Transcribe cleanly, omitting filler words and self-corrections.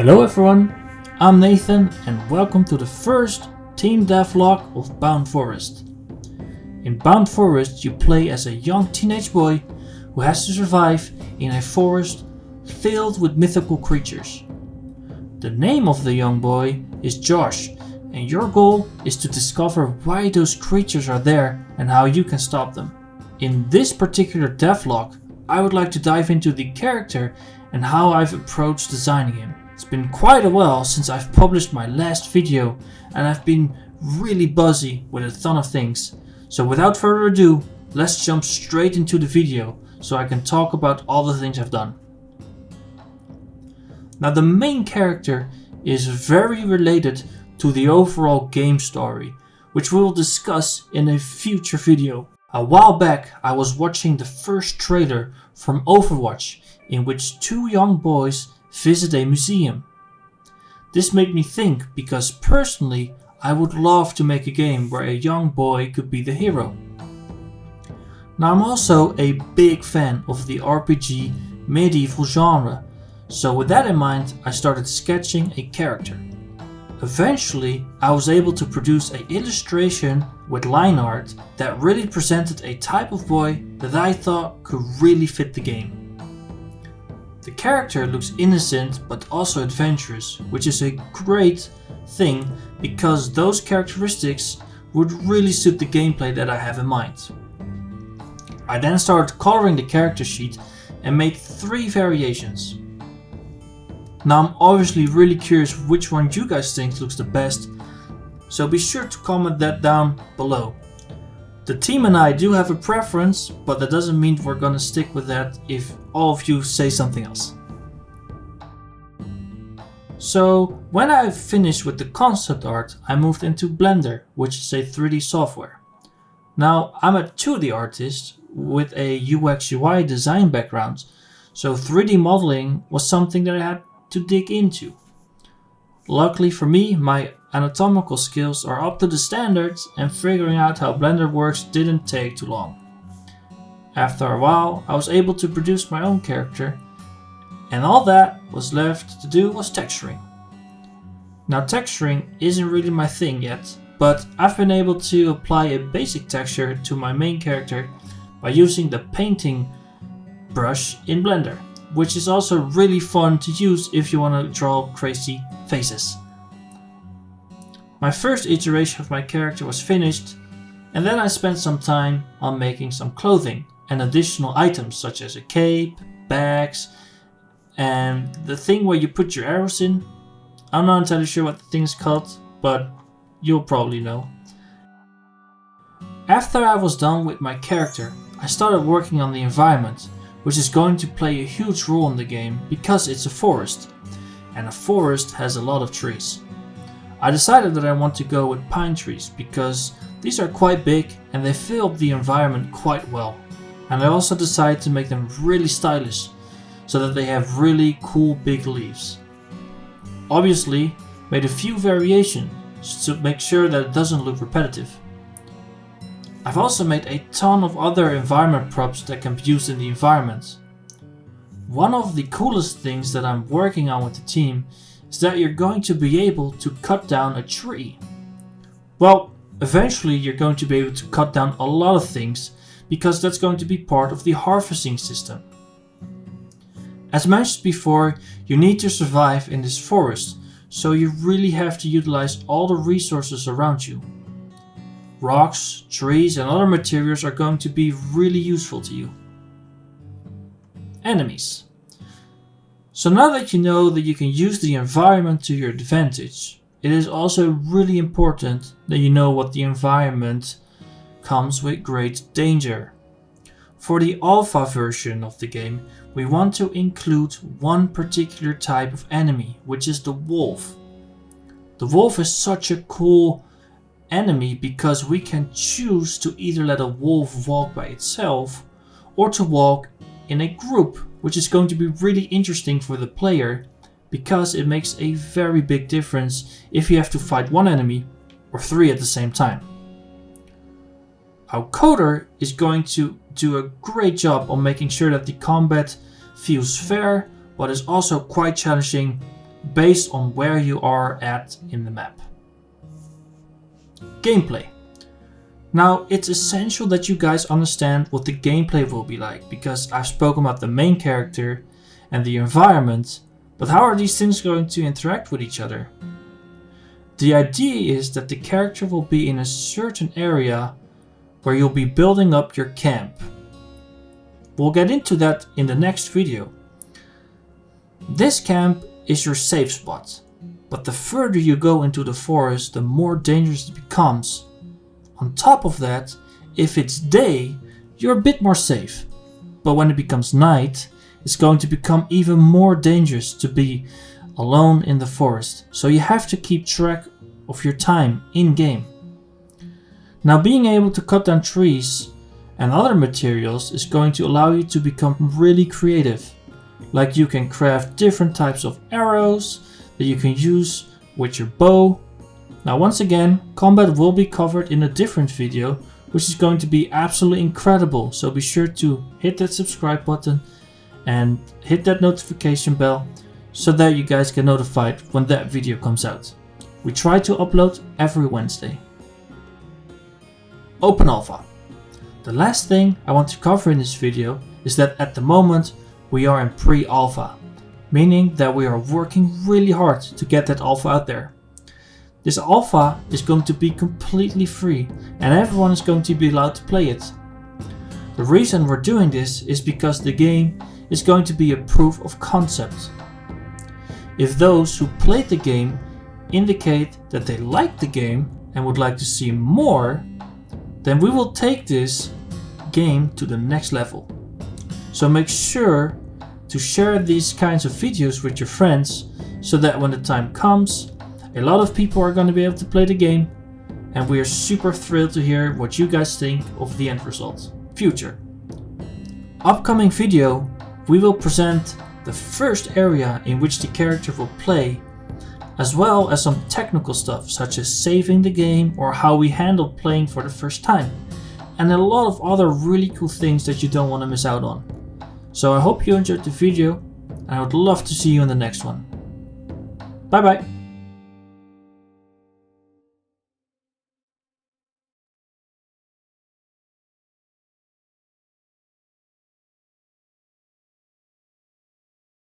Hello everyone, I'm Nathan and welcome to the first team devlog of Bound Forest. In Bound Forest you play as a young teenage boy who has to survive in a forest filled with mythical creatures. The name of the young boy is Josh and your goal is to discover why those creatures are there and how you can stop them. In this particular devlog I would like to dive into the character and how I've approached designing him. It's been quite a while since I've published my last video and I've been really busy with a ton of things. So without further ado, let's jump straight into the video so I can talk about all the things I've done. Now the main character is very related to the overall game story, which we will discuss in a future video. A while back I was watching the first trailer from Overwatch in which two young boys visit a museum. This made me think because personally I would love to make a game where a young boy could be the hero. Now I'm also a big fan of the RPG medieval genre, so with that in mind I started sketching a character. Eventually I was able to produce an illustration with line art that really presented a type of boy that I thought could really fit the game. The character looks innocent but also adventurous, which is a great thing because those characteristics would really suit the gameplay that I have in mind. I then started coloring the character sheet and made 3 variations. Now I'm obviously really curious which one you guys think looks the best, so be sure to comment that down below. The team and I do have a preference, but that doesn't mean we're gonna stick with that if all of you say something else. So when I finished with the concept art, I moved into Blender, which is a 3D software. Now I'm a 2D artist with a UX UI design background, so 3D modeling was something that I had to dig into. Luckily for me, my anatomical skills are up to the standards and figuring out how Blender works didn't take too long. After a while I was able to produce my own character and all that was left to do was texturing. Now texturing isn't really my thing yet, but I've been able to apply a basic texture to my main character by using the painting brush in Blender, which is also really fun to use if you want to draw crazy faces. My first iteration of my character was finished and then I spent some time on making some clothing and additional items such as a cape, bags, and the thing where you put your arrows in. I'm not entirely sure what the thing is called, but you'll probably know. After I was done with my character, I started working on the environment, which is going to play a huge role in the game because it's a forest, and a forest has a lot of trees. I decided that I want to go with pine trees because these are quite big and they fill up the environment quite well. And I also decided to make them really stylish so that they have really cool big leaves. Obviously, made a few variations to make sure that it doesn't look repetitive. I've also made a ton of other environment props that can be used in the environment. One of the coolest things that I'm working on with the team is that you're going to be able to cut down a tree. Well, eventually you're going to be able to cut down a lot of things because that's going to be part of the harvesting system. As mentioned before, you need to survive in this forest, so you really have to utilize all the resources around you. Rocks, trees and other materials are going to be really useful to you. Enemies. So now that you know that you can use the environment to your advantage, it is also really important that you know what the environment comes with great danger. For the alpha version of the game, we want to include one particular type of enemy, which is the wolf. The wolf is such a cool enemy because we can choose to either let a wolf walk by itself or to walk in a group, which is going to be really interesting for the player because it makes a very big difference if you have to fight one enemy or 3 at the same time. Our coder is going to do a great job on making sure that the combat feels fair but is also quite challenging based on where you are at in the map. Gameplay. Now, it's essential that you guys understand what the gameplay will be like, because I've spoken about the main character and the environment, but how are these things going to interact with each other? The idea is that the character will be in a certain area where you'll be building up your camp. We'll get into that in the next video. This camp is your safe spot, but the further you go into the forest, the more dangerous it becomes. On top of that, if it's day, you're a bit more safe, but when it becomes night, it's going to become even more dangerous to be alone in the forest, so you have to keep track of your time in game. Now, being able to cut down trees and other materials is going to allow you to become really creative. Like you can craft different types of arrows that you can use with your bow. Now, once again, combat will be covered in a different video, which is going to be absolutely incredible, so be sure to hit that subscribe button and hit that notification bell so that you guys get notified when that video comes out. We try to upload every Wednesday. Open Alpha. The last thing I want to cover in this video is that at the moment we are in pre-alpha, meaning that we are working really hard to get that alpha out there. This alpha is going to be completely free and everyone is going to be allowed to play it. The reason we're doing this is because the game is going to be a proof of concept. If those who played the game indicate that they like the game and would like to see more, then we will take this game to the next level. So make sure to share these kinds of videos with your friends so that when the time comes, a lot of people are going to be able to play the game, and we are super thrilled to hear what you guys think of the end result. Future. Upcoming video, we will present the first area in which the character will play, as well as some technical stuff such as saving the game or how we handle playing for the first time, and a lot of other really cool things that you don't want to miss out on. So I hope you enjoyed the video and I would love to see you in the next one. Bye bye!